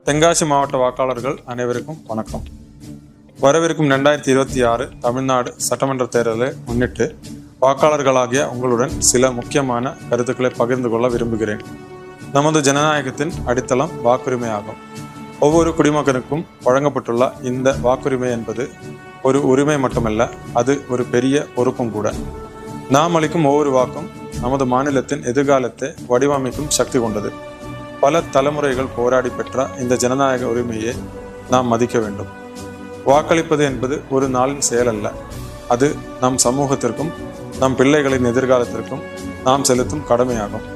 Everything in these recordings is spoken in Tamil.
தென்காசி மாவட்ட வாக்காளர்கள் அனைவருக்கும் வணக்கம். வரவிருக்கும் 2026 தமிழ்நாடு சட்டமன்ற தேர்தலை முன்னிட்டு வாக்காளர்களாகிய உங்களுடன் சில முக்கியமான கருத்துக்களை பகிர்ந்து கொள்ள விரும்புகிறேன். நமது ஜனநாயகத்தின் அடித்தளம் வாக்குரிமை ஆகும். ஒவ்வொரு குடிமகனுக்கும் வழங்கப்பட்டுள்ள இந்த வாக்குரிமை என்பது ஒரு உரிமை மட்டுமல்ல, அது ஒரு பெரிய பொறுப்பும் கூட. நாம் அளிக்கும் ஒவ்வொரு வாக்கும் நமது மாநிலத்தின் எதிர்காலத்தை வடிவமைக்கும் சக்தி கொண்டது. பல தலைமுறைகள் போராடி பெற்ற இந்த ஜனநாயக உரிமையை நாம் மதிக்க வேண்டும். வாக்களிப்பது என்பது ஒரு நாளின் செயல் அல்ல, அது நம் சமூகத்திற்கும் நம் பிள்ளைகளின் எதிர்காலத்திற்கும் நாம் செலுத்தும் கடமையாகும்.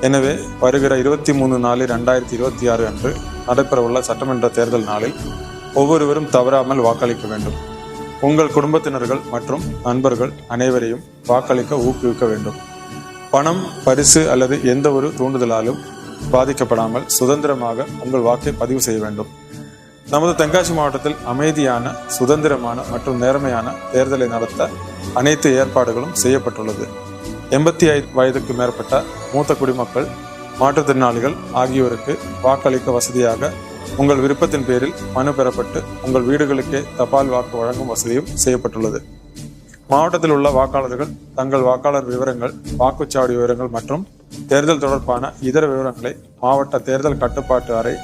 எனவே வருகிற 23/4/2026 அன்று நடைபெறவுள்ள சட்டமன்ற தேர்தல் நாளில் ஒவ்வொருவரும் தவறாமல் வாக்களிக்க வேண்டும். உங்கள் குடும்பத்தினர்கள் மற்றும் நண்பர்கள் அனைவரையும் வாக்களிக்க ஊக்குவிக்க வேண்டும். பணம், பரிசு அல்லது எந்த ஒரு தூண்டுதலாலும் பாதிக்கப்படாமல் சுதந்திரமாக உங்கள் வாக்கை பதிவு செய்ய வேண்டும். நமது தென்காசி மாவட்டத்தில் அமைதியான, சுதந்திரமான மற்றும் நேர்மையான தேர்தலை நடத்த அனைத்து ஏற்பாடுகளும் செய்யப்பட்டுள்ளது. 85 வயதுக்கு மேற்பட்ட மூத்த குடிமக்கள், மாற்றுத்திறனாளிகள் ஆகியோருக்கு வாக்களிக்க வசதியாக உங்கள் விருப்பத்தின் பேரில் மனு பெறப்பட்டு உங்கள் வீடுகளுக்கே தபால் வாக்கு வழங்கும் வசதியும் செய்யப்பட்டுள்ளது. மாவட்டத்தில் உள்ள வாக்காளர்கள் தங்கள் வாக்காளர் விவரங்கள், வாக்குச்சாவடி விவரங்கள் மற்றும் தேர்தல் தொடர்பான இதர விவரங்களை மாவட்ட தேர்தல் கட்டுப்பாட்டு அறை